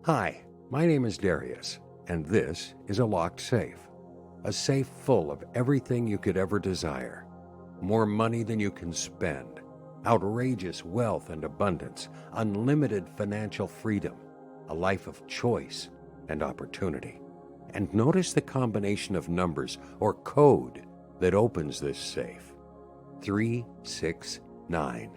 Hi, my name is Darius, and this is a locked safe. A safe full of everything you could ever desire. More money than you can spend. Outrageous wealth and abundance. Unlimited financial freedom. A life of choice and opportunity. And notice the combination of numbers or code that opens this safe. 369.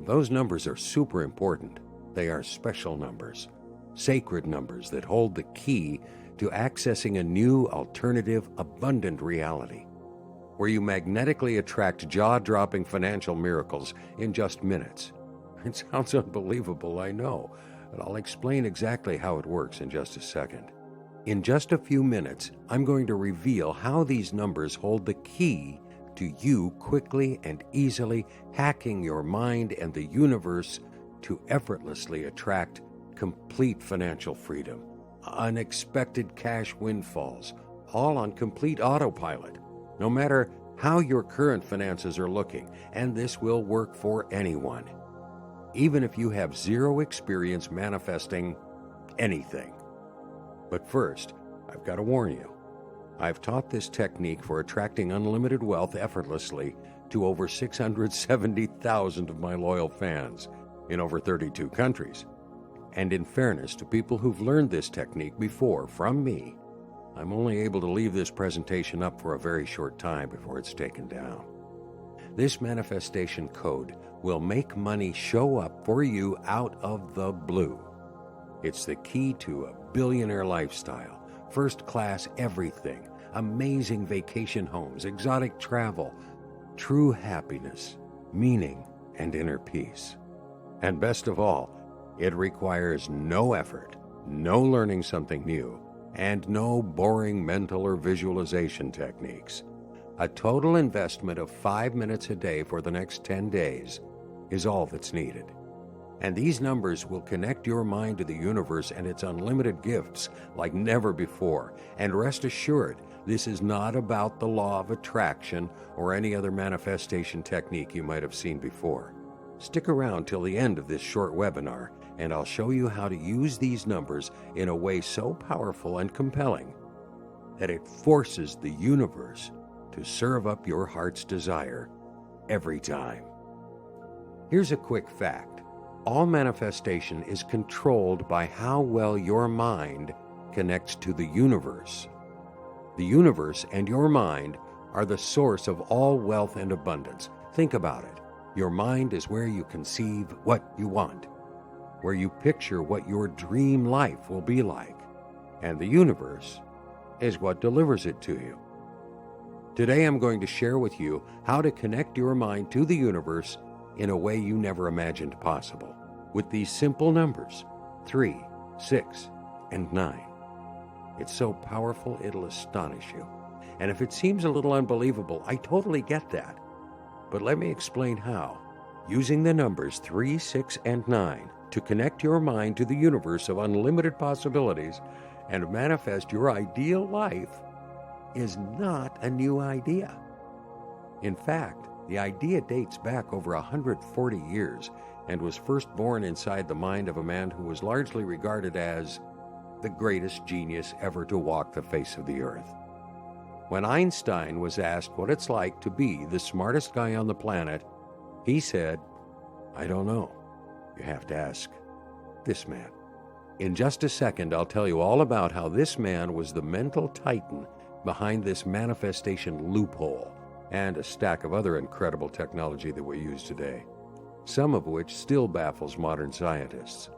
Those numbers are super important. They are special numbers. Sacred numbers that hold the key to accessing a new, alternative, abundant reality, where you magnetically attract jaw-dropping financial miracles in just minutes. It sounds unbelievable, I know, but I'll explain exactly how it works in just a second. In just a few minutes, I'm going to reveal how these numbers hold the key to you quickly and easily hacking your mind and the universe to effortlessly attract complete financial freedom, unexpected cash windfalls, all on complete autopilot, no matter how your current finances are looking, and this will work for anyone, even if you have zero experience manifesting anything. But first, I've got to warn you, I've taught this technique for attracting unlimited wealth effortlessly to over 670,000 of my loyal fans in over 32 countries. And in fairness to people who've learned this technique before from me, I'm only able to leave this presentation up for a very short time before it's taken down. This manifestation code will make money show up for you out of the blue. It's the key to a billionaire lifestyle, first-class everything, amazing vacation homes, exotic travel, true happiness, meaning, and inner peace. And best of all, it requires no effort, no learning something new, and no boring mental or visualization techniques. A total investment of 5 minutes a day for the next 10 days is all that's needed. And these numbers will connect your mind to the universe and its unlimited gifts like never before. And rest assured, this is not about the law of attraction or any other manifestation technique you might have seen before. Stick around till the end of this short webinar, and I'll show you how to use these numbers in a way so powerful and compelling that it forces the universe to serve up your heart's desire every time. Here's a quick fact. All manifestation is controlled by how well your mind connects to the universe. The universe and your mind are the source of all wealth and abundance. Think about it. Your mind is where you conceive what you want, where you picture what your dream life will be like, and the universe is what delivers it to you. Today I'm going to share with you how to connect your mind to the universe in a way you never imagined possible, with these simple numbers, 3, 6, and 9. It's so powerful it'll astonish you. And if it seems a little unbelievable, I totally get that. But let me explain how. Using the numbers 3, 6, and 9 to connect your mind to the universe of unlimited possibilities and manifest your ideal life is not a new idea. In fact, the idea dates back over 140 years and was first born inside the mind of a man who was largely regarded as the greatest genius ever to walk the face of the earth. When Einstein was asked what it's like to be the smartest guy on the planet, he said, "I don't know. You have to ask this man." In just a second, I'll tell you all about how this man was the mental titan behind this manifestation loophole and a stack of other incredible technology that we use today, some of which still baffles modern scientists.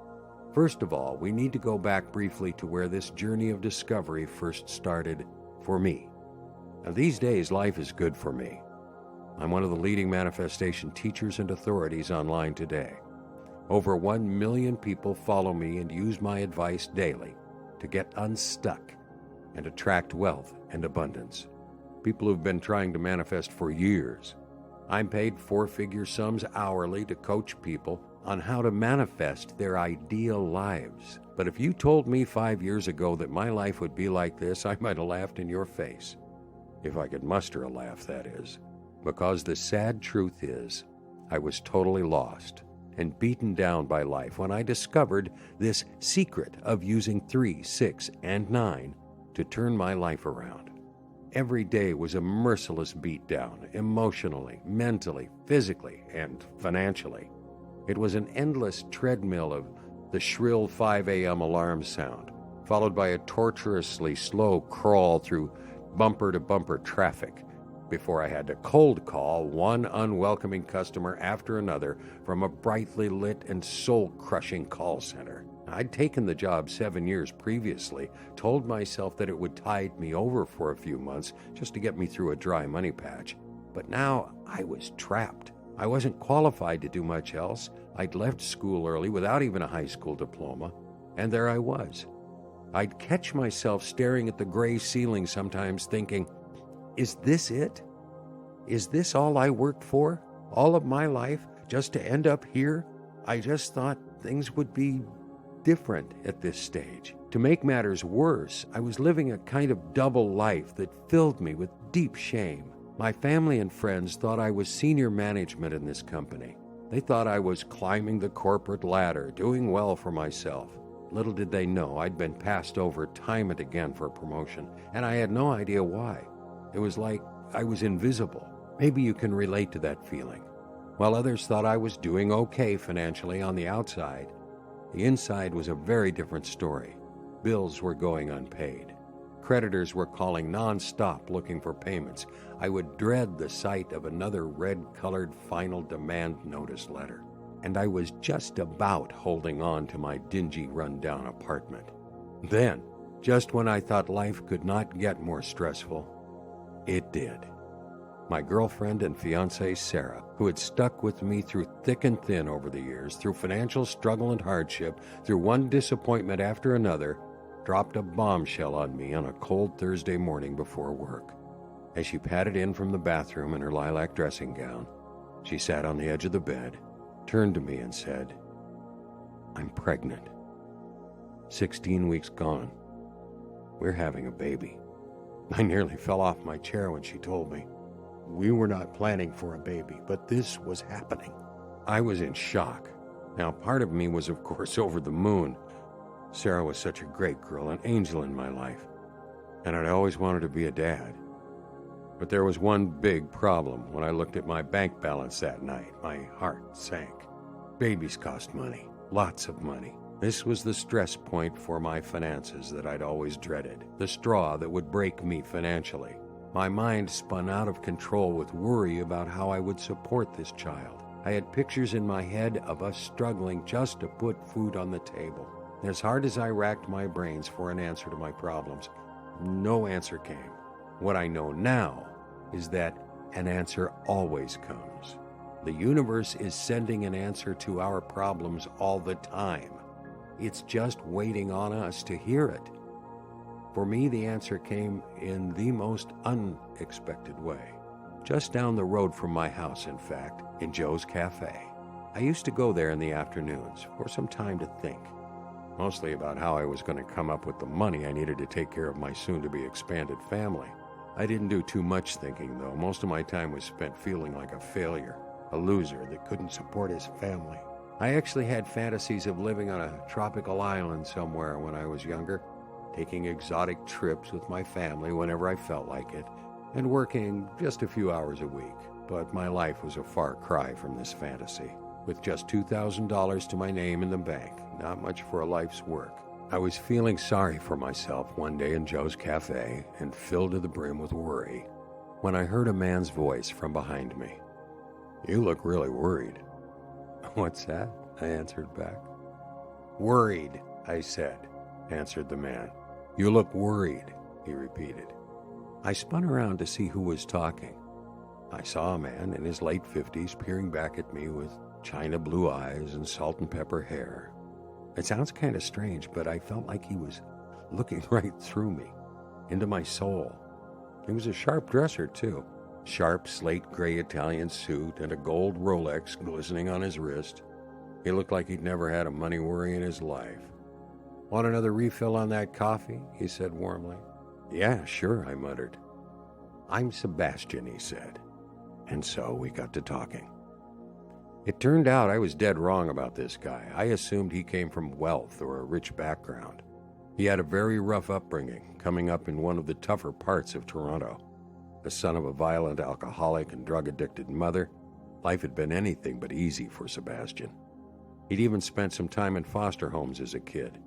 First of all, we need to go back briefly to where this journey of discovery first started for me. Now, these days, life is good for me. I'm one of the leading manifestation teachers and authorities online today. Over 1 million people follow me and use my advice daily to get unstuck and attract wealth and abundance. People who've been trying to manifest for years. I'm paid 4-figure sums hourly to coach people on how to manifest their ideal lives. But if you told me 5 years ago that my life would be like this, I might have laughed in your face. If I could muster a laugh, that is. Because the sad truth is, I was totally lost. and beaten down by life when I discovered this secret of using 3, 6, and 9 to turn my life around. Every day was a merciless beatdown, emotionally, mentally, physically, and financially. It was an endless treadmill of the shrill 5 a.m. alarm sound, followed by a tortuously slow crawl through bumper-to-bumper traffic before I had to cold call one unwelcoming customer after another from a brightly lit and soul-crushing call center. I'd taken the job 7 years previously, told myself that it would tide me over for a few months just to get me through a dry money patch. But now I was trapped. I wasn't qualified to do much else. I'd left school early without even a high school diploma, and there I was. I'd catch myself staring at the gray ceiling sometimes thinking, is this it? Is this all I worked for? All of my life, just to end up here? I just thought things would be different at this stage. To make matters worse, I was living a kind of double life that filled me with deep shame. My family and friends thought I was senior management in this company. They thought I was climbing the corporate ladder, doing well for myself. Little did they know I'd been passed over time and again for a promotion, and I had no idea why. It was like I was invisible. Maybe you can relate to that feeling. While others thought I was doing okay financially on the outside, the inside was a very different story. Bills were going unpaid. Creditors were calling non-stop looking for payments. I would dread the sight of another red-colored final demand notice letter. And I was just about holding on to my dingy, run-down apartment. Then, just when I thought life could not get more stressful, it did. My girlfriend and fiancée, Sarah, who had stuck with me through thick and thin over the years, through financial struggle and hardship, through one disappointment after another, dropped a bombshell on me on a cold Thursday morning before work. As she padded in from the bathroom in her lilac dressing gown, she sat on the edge of the bed, turned to me and said, "I'm pregnant. 16 weeks gone. We're having a baby." I nearly fell off my chair when she told me. We were not planning for a baby, but this was happening. I was in shock. Now, part of me was, of course, over the moon. Sarah was such a great girl, an angel in my life, and I'd always wanted to be a dad. But there was one big problem. When I looked at my bank balance that night, my heart sank. Babies cost money, lots of money. This was the stress point for my finances that I'd always dreaded, the straw that would break me financially. My mind spun out of control with worry about how I would support this child. I had pictures in my head of us struggling just to put food on the table. As hard as I racked my brains for an answer to my problems, no answer came. What I know now is that an answer always comes. The universe is sending an answer to our problems all the time. It's just waiting on us to hear it. For me, the answer came in the most unexpected way. Just down the road from my house, in fact, in Joe's Cafe. I used to go there in the afternoons for some time to think, mostly about how I was going to come up with the money I needed to take care of my soon-to-be expanded family. I didn't do too much thinking, though. Most of my time was spent feeling like a failure, a loser that couldn't support his family. I actually had fantasies of living on a tropical island somewhere when I was younger, taking exotic trips with my family whenever I felt like it, and working just a few hours a week. But my life was a far cry from this fantasy. With just $2,000 to my name in the bank, not much for a life's work. I was feeling sorry for myself one day in Joe's Cafe and filled to the brim with worry when I heard a man's voice from behind me. "You look really worried." "What's that?" I answered back. "Worried," I said, answered the man. "You look worried," he repeated. I spun around to see who was talking. I saw a man in his late 50s peering back at me with china blue eyes and salt and pepper hair. It sounds kind of strange, but I felt like he was looking right through me, into my soul. He was a sharp dresser, too. Sharp slate gray Italian suit and a gold Rolex glistening on his wrist. He looked like he'd never had a money worry in his life. "Want another refill on that coffee?" he said warmly. "Yeah, sure," I muttered. "I'm Sebastian," he said. And so we got to talking. It turned out I was dead wrong about this guy. I assumed he came from wealth or a rich background. He had a very rough upbringing, coming up in one of the tougher parts of Toronto. The son of a violent alcoholic and drug-addicted mother, life had been anything but easy for Sebastian. He'd even spent some time in foster homes as a kid.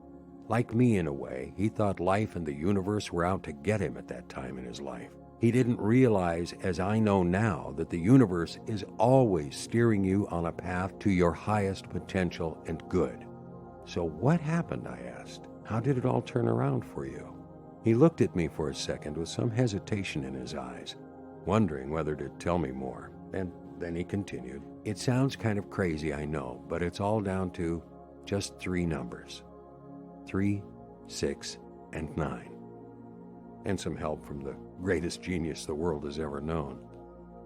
Like me in a way, he thought life and the universe were out to get him at that time in his life. He didn't realize, as I know now, that the universe is always steering you on a path to your highest potential and good. So what happened, I asked. How did it all turn around for you? He looked at me for a second with some hesitation in his eyes, wondering whether to tell me more, and then he continued. It sounds kind of crazy, I know, but it's all down to just 3 numbers. 3, 6, and 9. And some help from the greatest genius the world has ever known.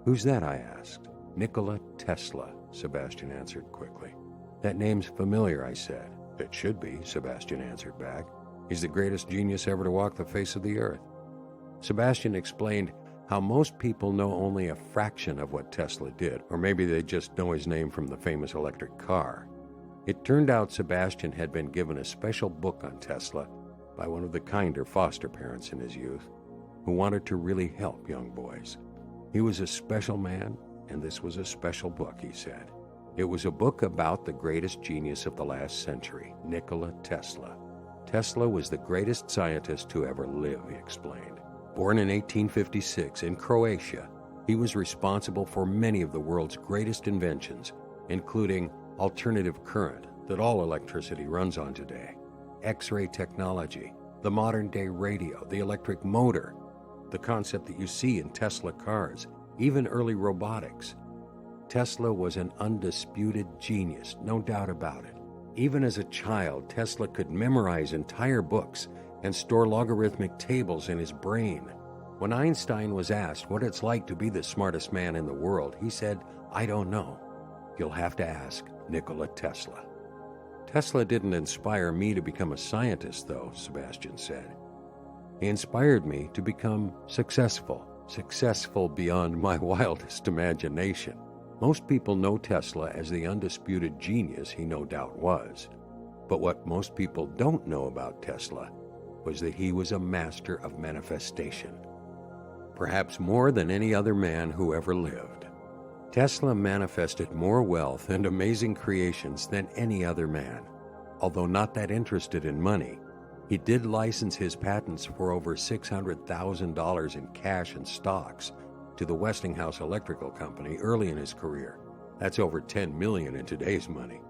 Who's that, I asked. Nikola Tesla, Sebastian answered quickly. That name's familiar, I said. It should be, Sebastian answered back. He's the greatest genius ever to walk the face of the earth. Sebastian explained how most people know only a fraction of what Tesla did, or maybe they just know his name from the famous electric car. It turned out Sebastian had been given a special book on Tesla by one of the kinder foster parents in his youth, who wanted to really help young boys. He was a special man, and this was a special book, he said. It was a book about the greatest genius of the last century, Nikola Tesla. Tesla was the greatest scientist to ever live, he explained. Born in 1856 in Croatia, he was responsible for many of the world's greatest inventions, including alternative current that all electricity runs on today, X-ray technology, the modern-day radio, the electric motor, the concept that you see in Tesla cars, even early robotics. Tesla was an undisputed genius, no doubt about it. Even as a child, Tesla could memorize entire books and store logarithmic tables in his brain. When Einstein was asked what it's like to be the smartest man in the world, he said, "I don't know. You'll have to ask Nikola Tesla." Tesla didn't inspire me to become a scientist, though, Sebastian said. He inspired me to become successful beyond my wildest imagination. Most people know Tesla as the undisputed genius he no doubt was. But what most people don't know about Tesla was that he was a master of manifestation. Perhaps more than any other man who ever lived. Tesla manifested more wealth and amazing creations than any other man. Although not that interested in money, he did license his patents for over $600,000 in cash and stocks to the Westinghouse Electrical Company early in his career. That's over $10 million in today's money.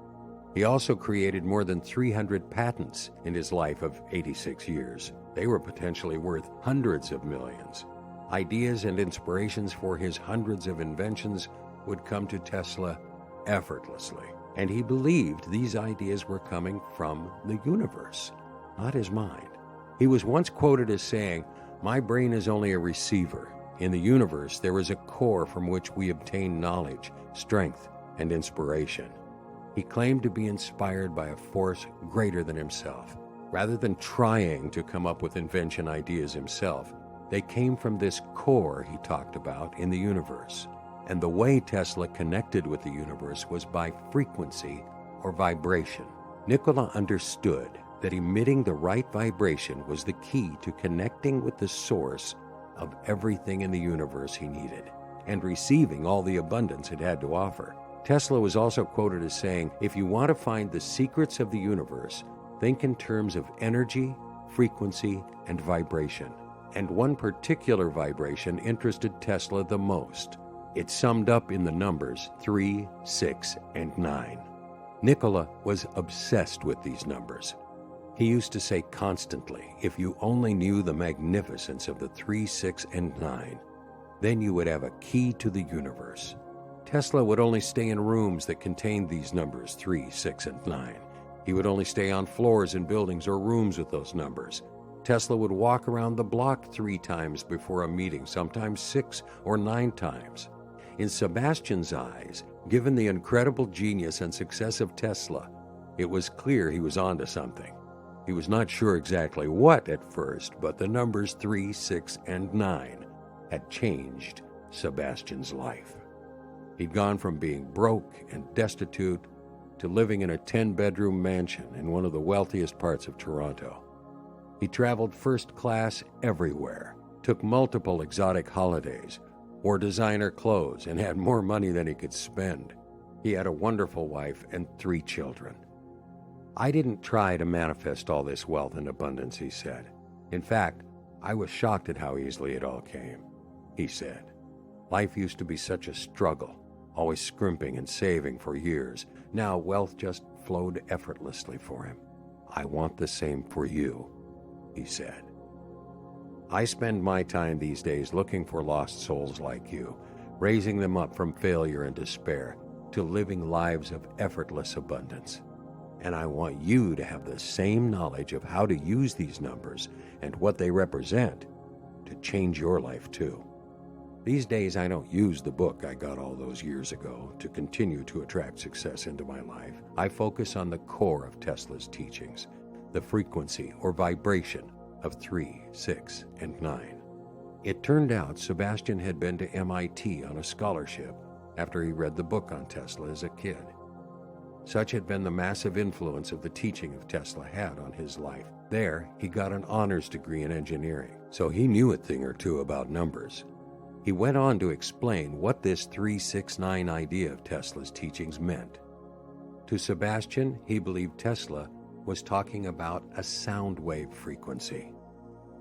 He also created more than 300 patents in his life of 86 years. They were potentially worth hundreds of millions. Ideas and inspirations for his hundreds of inventions would come to Tesla effortlessly, and he believed these ideas were coming from the universe, not his mind. He was once quoted as saying, "My brain is only a receiver. In the universe, there is a core from which we obtain knowledge, strength, and inspiration." He claimed to be inspired by a force greater than himself. Rather than trying to come up with invention ideas himself, they came from this core he talked about in the universe. And the way Tesla connected with the universe was by frequency or vibration. Nikola understood that emitting the right vibration was the key to connecting with the source of everything in the universe he needed, and receiving all the abundance it had to offer. Tesla was also quoted as saying, "If you want to find the secrets of the universe, think in terms of energy, frequency, and vibration." And one particular vibration interested Tesla the most. It summed up in the numbers 3, 6, and 9. Nikola was obsessed with these numbers. He used to say constantly, if you only knew the magnificence of the 3, 6, and 9, then you would have a key to the universe. Tesla would only stay in rooms that contained these numbers, 3, 6, and 9. He would only stay on floors in buildings or rooms with those numbers. Tesla would walk around the block 3 times before a meeting, sometimes 6 or 9 times. In Sebastian's eyes, given the incredible genius and success of Tesla, it was clear he was onto something. He was not sure exactly what at first, but the numbers 3, 6, and 9 had changed Sebastian's life. He'd gone from being broke and destitute to living in a 10-bedroom mansion in one of the wealthiest parts of Toronto. He traveled first class everywhere, took multiple exotic holidays, wore designer clothes, and had more money than he could spend. He had a wonderful wife and 3 children. "I didn't try to manifest all this wealth and abundance," he said. "In fact, I was shocked at how easily it all came," he said. "Life used to be such a struggle, always scrimping and saving for years. Now wealth just flowed effortlessly for him. I want the same for you," he said. "I spend my time these days looking for lost souls like you, raising them up from failure and despair to living lives of effortless abundance. And I want you to have the same knowledge of how to use these numbers and what they represent to change your life too. These days, I don't use the book I got all those years ago to continue to attract success into my life. I focus on the core of Tesla's teachings, the frequency or vibration of 3, 6, and 9. It turned out Sebastian had been to MIT on a scholarship after he read the book on Tesla as a kid. Such had been the massive influence of the teaching of Tesla had on his life. There, he got an honors degree in engineering, so he knew a thing or two about numbers. He went on to explain what this 369 idea of Tesla's teachings meant. To Sebastian, he believed Tesla was talking about a sound wave frequency,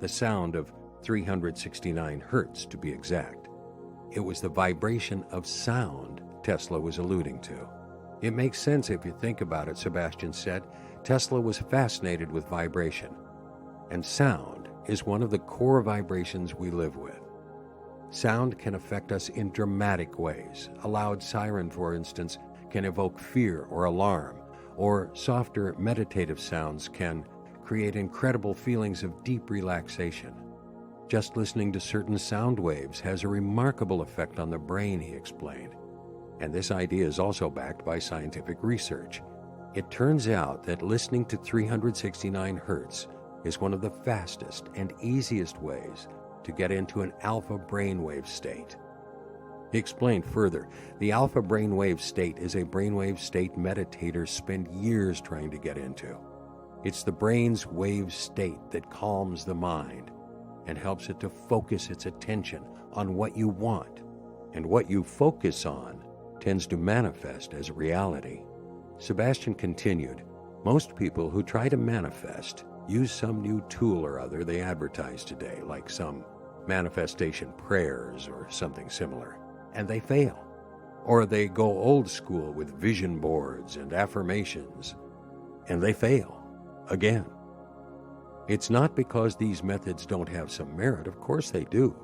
the sound of 369 hertz to be exact. It was the vibration of sound Tesla was alluding to. It makes sense if you think about it, Sebastian said. Tesla was fascinated with vibration, and sound is one of the core vibrations we live with. Sound can affect us in dramatic ways. A loud siren, for instance, can evoke fear or alarm, or softer meditative sounds can create incredible feelings of deep relaxation. Just listening to certain sound waves has a remarkable effect on the brain, he explained. And this idea is also backed by scientific research. It turns out that listening to 369 hertz is one of the fastest and easiest ways to get into an alpha brainwave state. He explained further, the alpha brainwave state is a brainwave state meditators spend years trying to get into. It's the brain's wave state that calms the mind and helps it to focus its attention on what you want. And what you focus on tends to manifest as reality. Sebastian continued, most people who try to manifest use some new tool or other they advertise today, like some manifestation prayers or something similar, and they fail. Or they go old school with vision boards and affirmations, and they fail again. It's not because these methods don't have some merit, of course they do.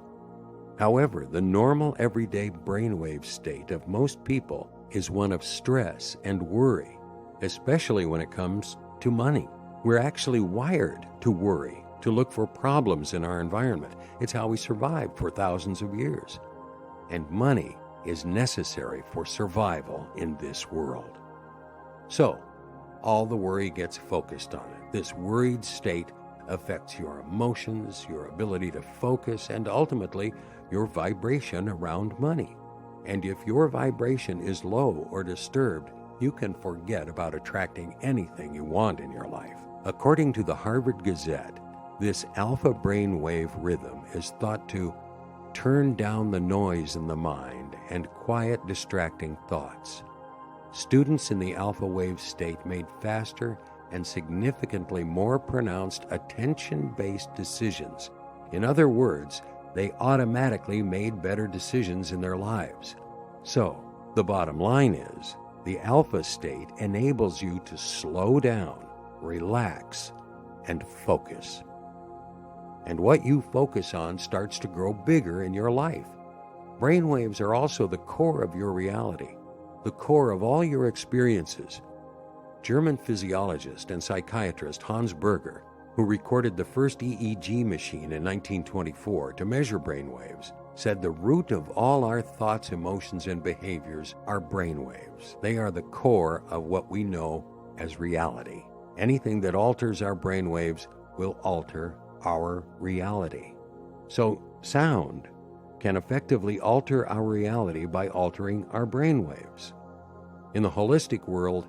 However, the normal everyday brainwave state of most people is one of stress and worry, especially when it comes to money. We're actually wired to worry, to look for problems in our environment. It's how we survived for thousands of years. And money is necessary for survival in this world. So, all the worry gets focused on it. This worried state affects your emotions, your ability to focus, and ultimately your vibration around money. And if your vibration is low or disturbed, you can forget about attracting anything you want in your life. According to the Harvard Gazette, this alpha brainwave rhythm is thought to turn down the noise in the mind and quiet distracting thoughts. Students in the alpha wave state made faster and significantly more pronounced attention-based decisions. In other words, they automatically made better decisions in their lives. So, the bottom line is, the alpha state enables you to slow down, relax, and focus. And what you focus on starts to grow bigger in your life. Brainwaves are also the core of your reality, the core of all your experiences. German physiologist and psychiatrist Hans Berger, who recorded the first EEG machine in 1924 to measure brainwaves, said the root of all our thoughts, emotions, and behaviors are brainwaves. They are the core of what we know as reality. Anything that alters our brainwaves will alter our reality. So sound can effectively alter our reality by altering our brainwaves. In the holistic world,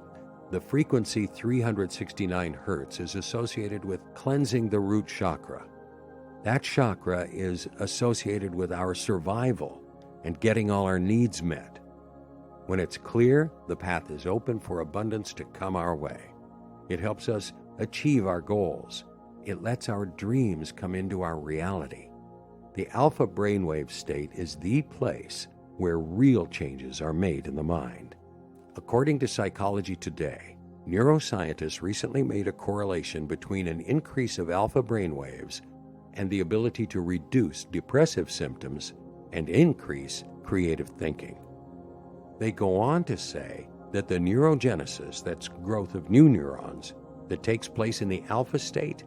the frequency 369 Hz is associated with cleansing the root chakra. That chakra is associated with our survival and getting all our needs met. When it's clear, the path is open for abundance to come our way. It helps us achieve our goals. It lets our dreams come into our reality. The alpha brainwave state is the place where real changes are made in the mind. According to Psychology Today, neuroscientists recently made a correlation between an increase of alpha brainwaves and the ability to reduce depressive symptoms and increase creative thinking. They go on to say that the neurogenesis, that's growth of new neurons, that takes place in the alpha state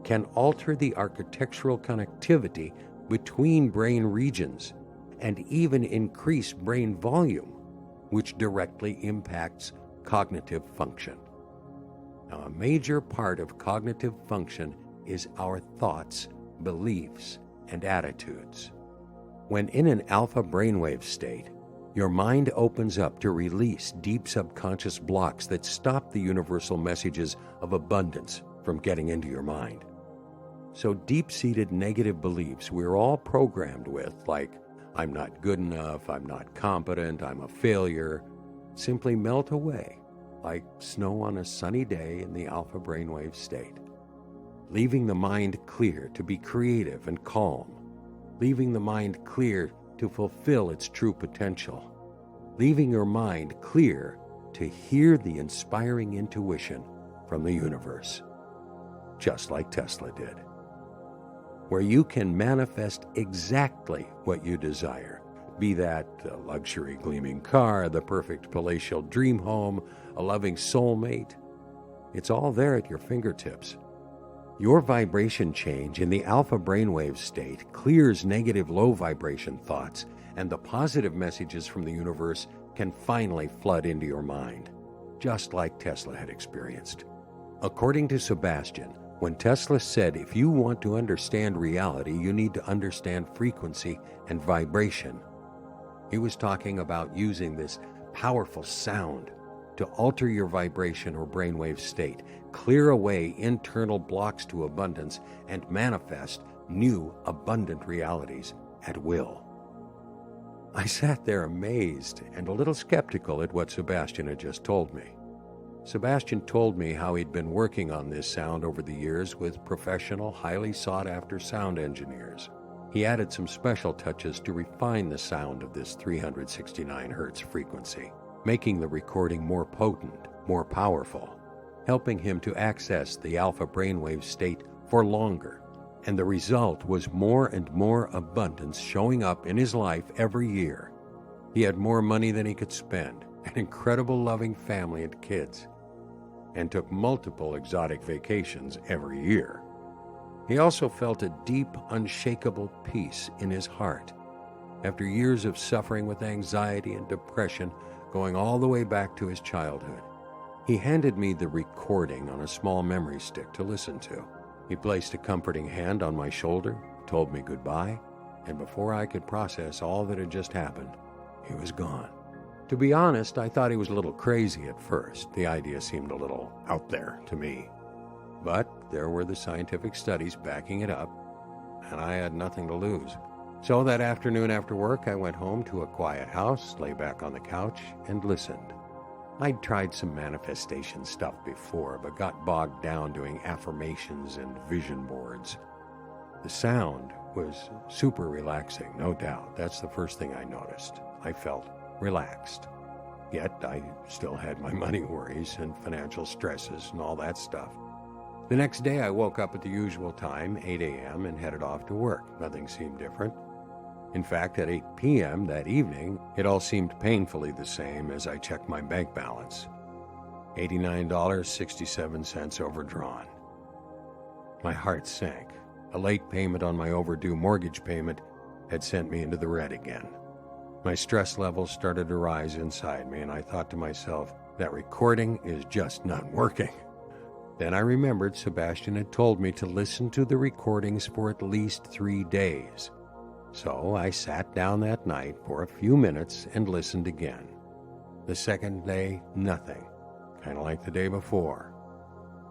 can alter the architectural connectivity between brain regions and even increase brain volume, which directly impacts cognitive function. Now, a major part of cognitive function is our thoughts, beliefs, and attitudes. When in an alpha brainwave state, your mind opens up to release deep subconscious blocks that stop the universal messages of abundance from getting into your mind. So deep-seated negative beliefs we're all programmed with, like, I'm not good enough, I'm not competent, I'm a failure, simply melt away like snow on a sunny day in the alpha brainwave state. Leaving the mind clear to be creative and calm. Leaving the mind clear to fulfill its true potential. Leaving your mind clear to hear the inspiring intuition from the universe, just like Tesla did, where you can manifest exactly what you desire, be that a luxury gleaming car, the perfect palatial dream home, a loving soulmate. It's all there at your fingertips. Your vibration change in the alpha brainwave state clears negative low vibration thoughts, and the positive messages from the universe can finally flood into your mind, just like Tesla had experienced. According to Sebastian, when Tesla said, if you want to understand reality, you need to understand frequency and vibration, he was talking about using this powerful sound to alter your vibration or brainwave state, clear away internal blocks to abundance, and manifest new abundant realities at will. I sat there amazed and a little skeptical at what Sebastian had just told me. Sebastian told me how he'd been working on this sound over the years with professional, highly sought-after sound engineers. He added some special touches to refine the sound of this 369 Hz frequency, making the recording more potent, more powerful, helping him to access the alpha brainwave state for longer. And the result was more and more abundance showing up in his life every year. He had more money than he could spend, an incredible loving family and kids, and took multiple exotic vacations every year. He also felt a deep, unshakable peace in his heart. After years of suffering with anxiety and depression, going all the way back to his childhood, he handed me the recording on a small memory stick to listen to. He placed a comforting hand on my shoulder, told me goodbye, and before I could process all that had just happened, he was gone. To be honest, I thought he was a little crazy at first. The idea seemed a little out there to me. But there were the scientific studies backing it up, and I had nothing to lose. So that afternoon after work, I went home to a quiet house, lay back on the couch, and listened. I'd tried some manifestation stuff before, but got bogged down doing affirmations and vision boards. The sound was super relaxing, no doubt. That's the first thing I noticed. I felt relaxed. Yet I still had my money worries and financial stresses and all that stuff. The next day I woke up at the usual time, 8 a.m., and headed off to work. Nothing seemed different. In fact, at 8 p.m. that evening, it all seemed painfully the same as I checked my bank balance. $89.67 overdrawn. My heart sank. A late payment on my overdue mortgage payment had sent me into the red again. My stress levels started to rise inside me, and I thought to myself, that recording is just not working. Then I remembered Sebastian had told me to listen to the recordings for at least 3 days. So I sat down that night for a few minutes and listened again. The second day, nothing, kind of like the day before.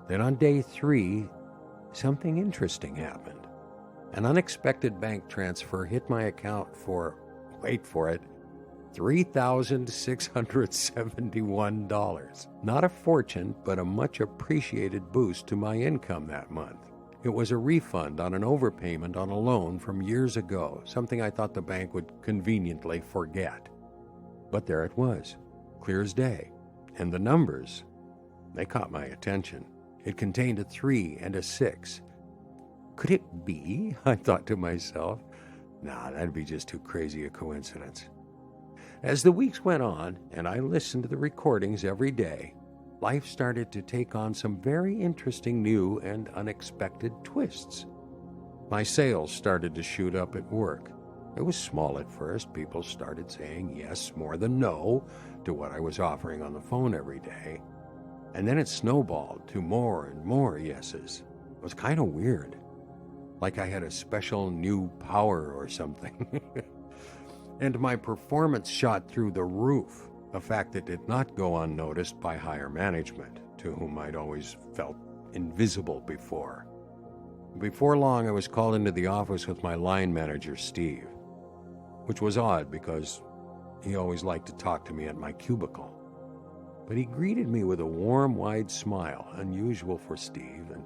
Then on day 3, something interesting happened. An unexpected bank transfer hit my account for, wait for it, $3,671. Not a fortune, but a much appreciated boost to my income that month. It was a refund on an overpayment on a loan from years ago, something I thought the bank would conveniently forget. But there it was, clear as day. And the numbers, they caught my attention. It contained a 3 and a 6. Could it be? I thought to myself. Nah, that'd be just too crazy a coincidence. As the weeks went on, and I listened to the recordings every day, life started to take on some very interesting new and unexpected twists. My sales started to shoot up at work. It was small at first. People started saying yes more than no to what I was offering on the phone every day. And then it snowballed to more and more yeses. It was kind of weird, like I had a special new power or something. And my performance shot through the roof, a fact that did not go unnoticed by higher management, to whom I'd always felt invisible before. Before long, I was called into the office with my line manager, Steve, which was odd because he always liked to talk to me at my cubicle. But he greeted me with a warm, wide smile, unusual for Steve, and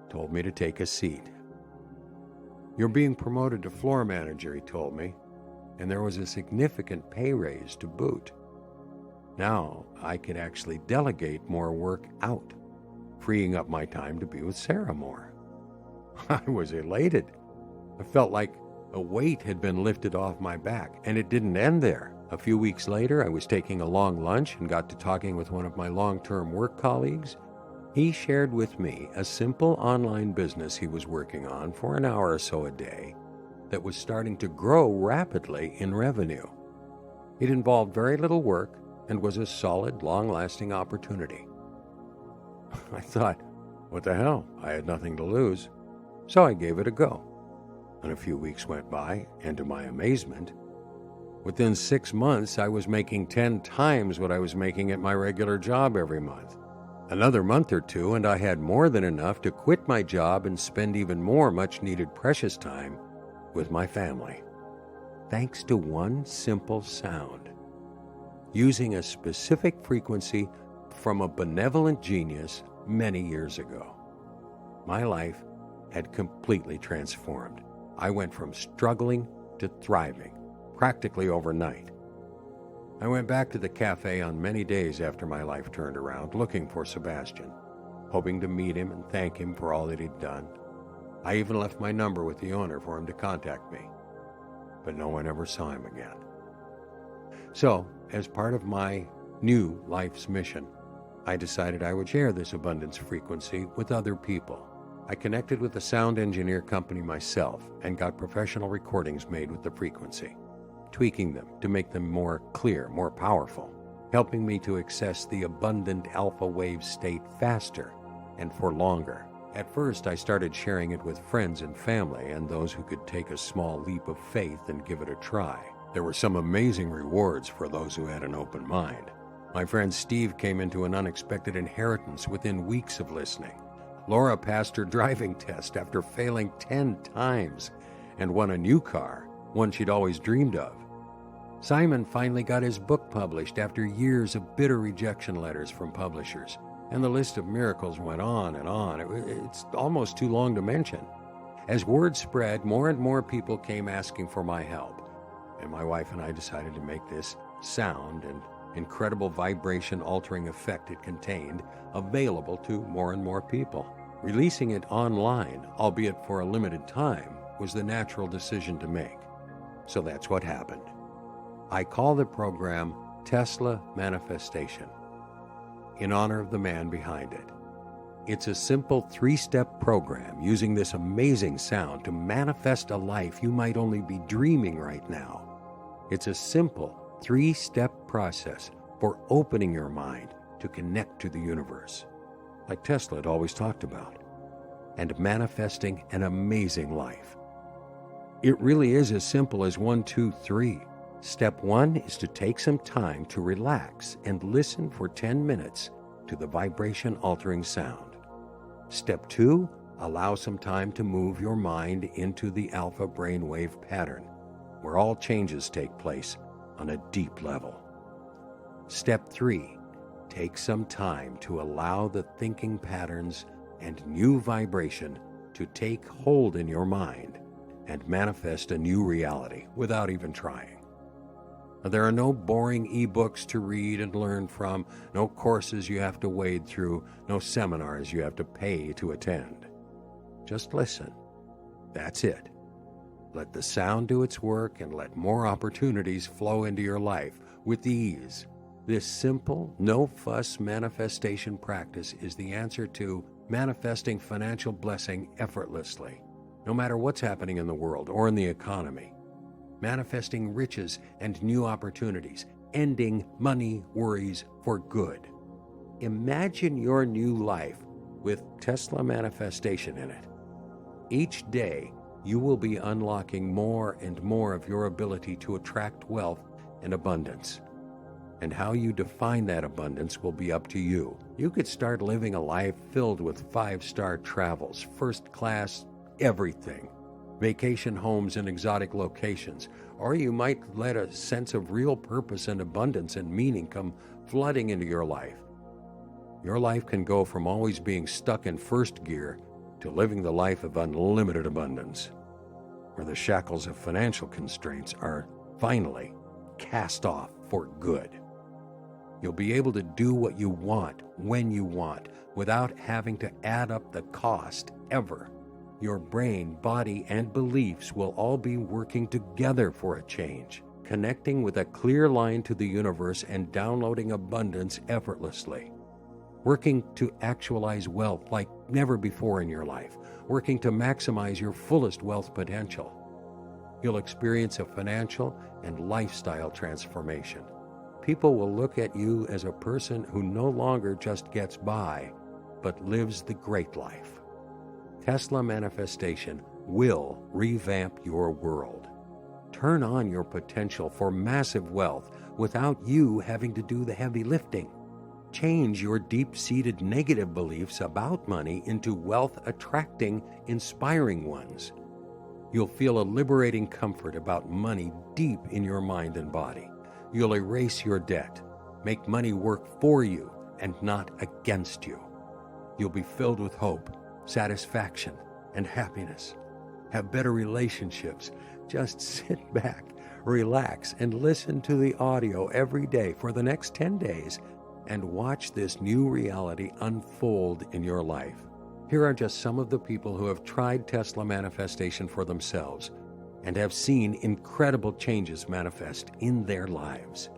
told me to take a seat. "You're being promoted to floor manager," he told me, and there was a significant pay raise to boot. Now I could actually delegate more work out, freeing up my time to be with Sarah more. I was elated. I felt like a weight had been lifted off my back, and it didn't end there. A few weeks later, I was taking a long lunch and got to talking with one of my long-term work colleagues. He shared with me a simple online business he was working on for an hour or so a day that was starting to grow rapidly in revenue. It involved very little work and was a solid, long-lasting opportunity. I thought, what the hell? I had nothing to lose. So I gave it a go. And a few weeks went by, and to my amazement, within 6 months, I was making 10 times what I was making at my regular job every month. Another month or two, and I had more than enough to quit my job and spend even more much-needed precious time with my family. Thanks to one simple sound, using a specific frequency from a benevolent genius many years ago. My life had completely transformed. I went from struggling to thriving, practically overnight. I went back to the cafe on many days after my life turned around, looking for Sebastian, hoping to meet him and thank him for all that he'd done. I even left my number with the owner for him to contact me, but no one ever saw him again. So, as part of my new life's mission, I decided I would share this abundance frequency with other people. I connected with a sound engineer company myself and got professional recordings made with the frequency, tweaking them to make them more clear, more powerful, helping me to access the abundant alpha wave state faster and for longer. At first, I started sharing it with friends and family and those who could take a small leap of faith and give it a try. There were some amazing rewards for those who had an open mind. My friend Steve came into an unexpected inheritance within weeks of listening. Laura passed her driving test after failing 10 times and won a new car, one she'd always dreamed of. Simon finally got his book published after years of bitter rejection letters from publishers, and the list of miracles went on and on. It's almost too long to mention. As word spread, more and more people came asking for my help, and my wife and I decided to make this sound and incredible vibration-altering effect it contained available to more and more people. Releasing it online, albeit for a limited time, was the natural decision to make. So that's what happened. I call the program Tesla Manifestation, in honor of the man behind it. It's a simple 3-step program using this amazing sound to manifest a life you might only be dreaming right now. It's a simple 3-step process for opening your mind to connect to the universe, like Tesla had always talked about, and manifesting an amazing life. It really is as simple as 1, 2, 3. Step 1 is to take some time to relax and listen for 10 minutes to the vibration-altering sound. Step 2, allow some time to move your mind into the alpha brainwave pattern, where all changes take place on a deep level. Step 3, take some time to allow the thinking patterns and new vibration to take hold in your mind and manifest a new reality without even trying. There are no boring ebooks to read and learn from, no courses you have to wade through, no seminars you have to pay to attend. Just listen. That's it. Let the sound do its work and let more opportunities flow into your life with ease. This simple, no-fuss manifestation practice is the answer to manifesting financial blessing effortlessly, no matter what's happening in the world or in the economy. Manifesting riches and new opportunities, ending money worries for good. Imagine your new life with Tesla manifestation in it. Each day, you will be unlocking more and more of your ability to attract wealth and abundance. And how you define that abundance will be up to you. You could start living a life filled with 5-star travels, first-class everything, vacation homes in exotic locations, or you might let a sense of real purpose and abundance and meaning come flooding into your life. Your life can go from always being stuck in first gear to living the life of unlimited abundance, where the shackles of financial constraints are finally cast off for good. You'll be able to do what you want, when you want, without having to add up the cost ever. Your brain, body, and beliefs will all be working together for a change, connecting with a clear line to the universe and downloading abundance effortlessly. Working to actualize wealth like never before in your life, working to maximize your fullest wealth potential. You'll experience a financial and lifestyle transformation. People will look at you as a person who no longer just gets by, but lives the great life. Tesla manifestation will revamp your world. Turn on your potential for massive wealth without you having to do the heavy lifting. Change your deep-seated negative beliefs about money into wealth-attracting, inspiring ones. You'll feel a liberating comfort about money deep in your mind and body. You'll erase your debt, make money work for you and not against you. You'll be filled with hope, satisfaction, and happiness. Have better relationships. Just sit back, relax, and listen to the audio every day for the next 10 days and watch this new reality unfold in your life. Here are just some of the people who have tried Tesla manifestation for themselves and have seen incredible changes manifest in their lives.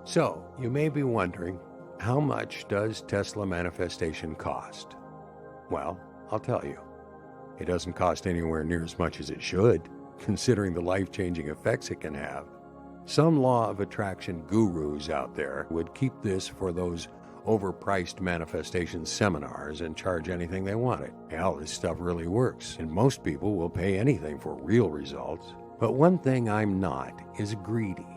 So, you may be wondering, how much does Tesla manifestation cost? Well, I'll tell you. It doesn't cost anywhere near as much as it should, considering the life-changing effects it can have. Some law of attraction gurus out there would keep this for those overpriced manifestation seminars and charge anything they wanted. Hell, this stuff really works, and most people will pay anything for real results. But one thing I'm not is greedy.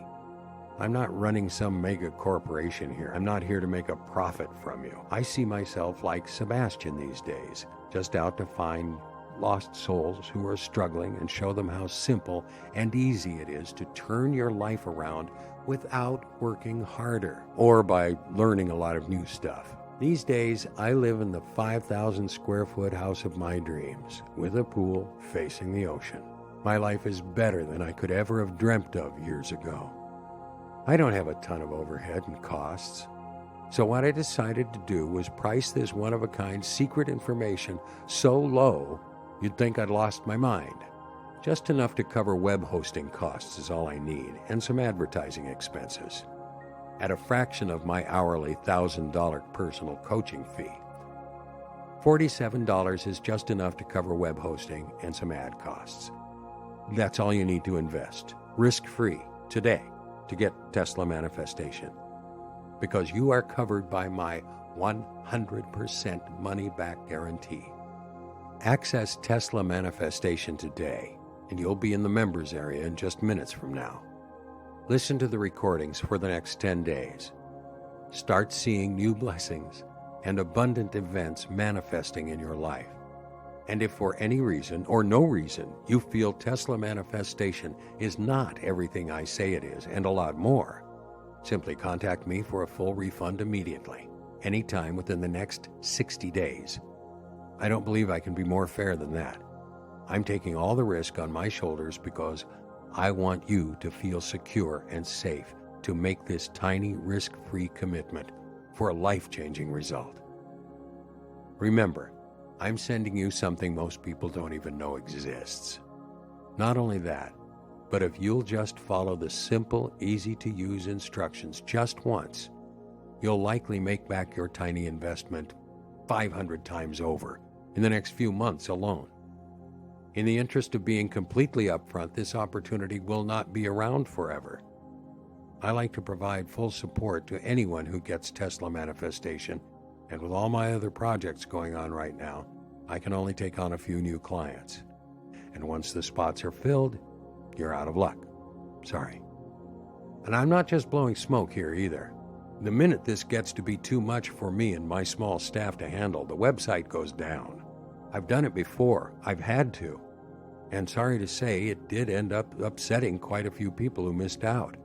I'm not running some mega corporation here. I'm not here to make a profit from you. I see myself like Sebastian these days, just out to find lost souls who are struggling and show them how simple and easy it is to turn your life around without working harder or by learning a lot of new stuff. These days, I live in the 5,000 square foot house of my dreams with a pool facing the ocean. My life is better than I could ever have dreamt of years ago. I don't have a ton of overhead and costs. So what I decided to do was price this one-of-a-kind secret information so low you'd think I'd lost my mind. Just enough to cover web hosting costs is all I need, and some advertising expenses, at a fraction of my hourly $1,000 personal coaching fee. $47 is just enough to cover web hosting and some ad costs. That's all you need to invest, risk-free, today, to get Tesla manifestation, because you are covered by my 100% money-back guarantee. Access Tesla Manifestation today, and you'll be in the members area in just minutes from now. Listen to the recordings for the next 10 days. Start seeing new blessings and abundant events manifesting in your life. And if for any reason or no reason you feel Tesla Manifestation is not everything I say it is and a lot more, simply contact me for a full refund immediately, anytime within the next 60 days. I don't believe I can be more fair than that. I'm taking all the risk on my shoulders because I want you to feel secure and safe to make this tiny, risk-free commitment for a life-changing result. Remember, I'm sending you something most people don't even know exists. Not only that, but if you'll just follow the simple, easy-to-use instructions just once, you'll likely make back your tiny investment 500 times over in the next few months alone. In the interest of being completely upfront, this opportunity will not be around forever. I like to provide full support to anyone who gets Tesla Manifestation, and with all my other projects going on right now, I can only take on a few new clients. And once the spots are filled, you're out of luck. Sorry. And I'm not just blowing smoke here either. The minute this gets to be too much for me and my small staff to handle, the website goes down. I've done it before. I've had to. And sorry to say, it did end up upsetting quite a few people who missed out.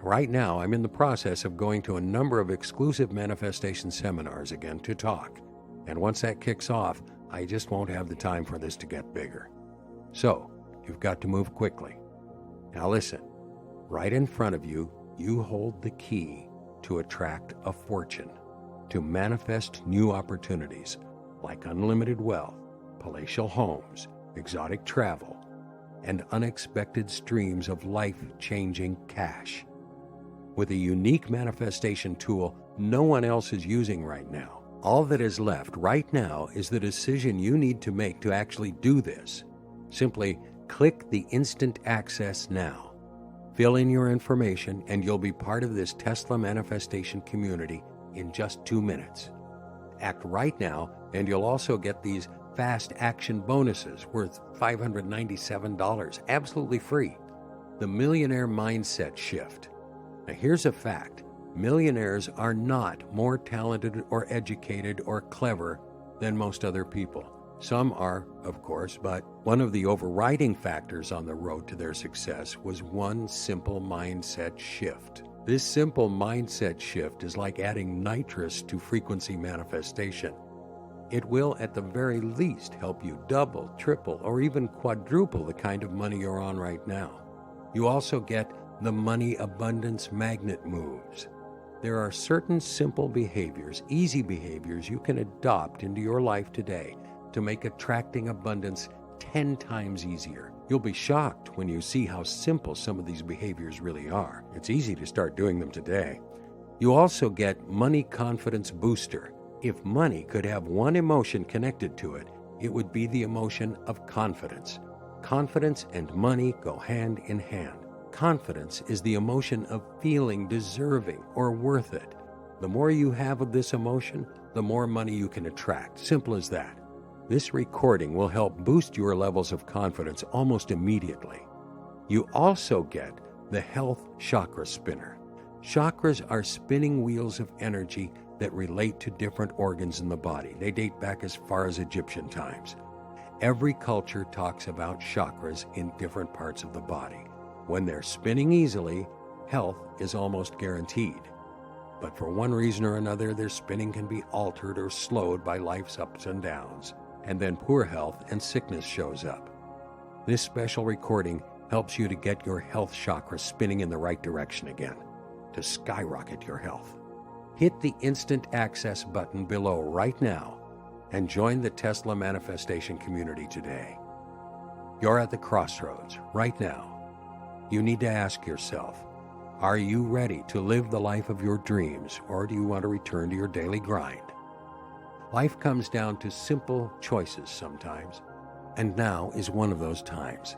Right now, I'm in the process of going to a number of exclusive manifestation seminars again to talk. And once that kicks off, I just won't have the time for this to get bigger. So, you've got to move quickly. Now listen, right in front of you, you hold the key to attract a fortune, to manifest new opportunities like unlimited wealth, palatial homes, exotic travel, and unexpected streams of life-changing cash. With a unique manifestation tool no one else is using right now, all that is left right now is the decision you need to make to actually do this. Simply click the instant access now. Fill in your information and you'll be part of this Tesla Manifestation community in just 2 minutes. Act right now and you'll also get these fast action bonuses worth $597, absolutely free. The Millionaire Mindset Shift. Now here's a fact. Millionaires are not more talented or educated or clever than most other people. Some are, of course, but one of the overriding factors on the road to their success was one simple mindset shift. This simple mindset shift is like adding nitrous to frequency manifestation. It will, at the very least, help you double, triple, or even quadruple the kind of money you're on right now. You also get the money abundance magnet moves. There are certain simple behaviors, easy behaviors you can adopt into your life today to make attracting abundance 10 times easier. You'll be shocked when you see how simple some of these behaviors really are. It's easy to start doing them today. You also get Money Confidence Booster. If money could have one emotion connected to it, it would be the emotion of confidence. Confidence and money go hand in hand. Confidence is the emotion of feeling deserving or worth it. The more you have of this emotion, the more money you can attract. Simple as that. This recording will help boost your levels of confidence almost immediately. You also get the Health Chakra Spinner. Chakras are spinning wheels of energy that relate to different organs in the body. They date back as far as Egyptian times. Every culture talks about chakras in different parts of the body. When they're spinning easily, health is almost guaranteed. But for one reason or another, their spinning can be altered or slowed by life's ups and downs, and then poor health and sickness shows up. This special recording helps you to get your health chakra spinning in the right direction again, to skyrocket your health. Hit the instant access button below right now and join the Tesla Manifestation community today. You're at the crossroads right now. You need to ask yourself, are you ready to live the life of your dreams, or do you want to return to your daily grind? Life comes down to simple choices sometimes, and now is one of those times.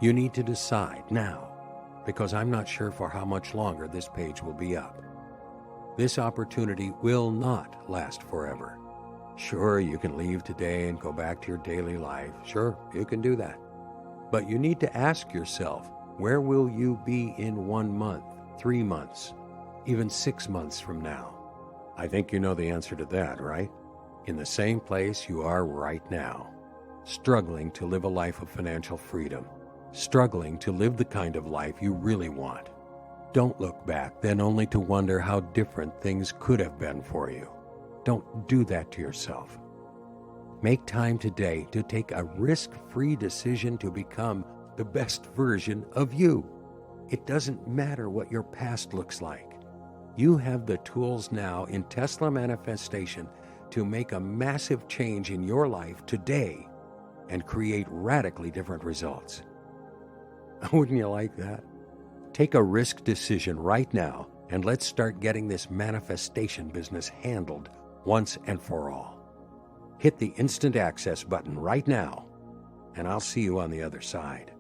You need to decide now, because I'm not sure for how much longer this page will be up. This opportunity will not last forever. Sure, you can leave today and go back to your daily life. Sure, you can do that. But you need to ask yourself, where will you be in 1 month, 3 months, even 6 months from now? I think you know the answer to that, right? In the same place you are right now, struggling to live a life of financial freedom, struggling to live the kind of life you really want. Don't look back then only to wonder how different things could have been for you. Don't do that to yourself. Make time today to take a risk-free decision to become the best version of you. It doesn't matter what your past looks like. You have the tools now in Tesla Manifestation to make a massive change in your life today and create radically different results. Wouldn't you like that? Take a risk decision right now and let's start getting this manifestation business handled once and for all. Hit the instant access button right now, and I'll see you on the other side.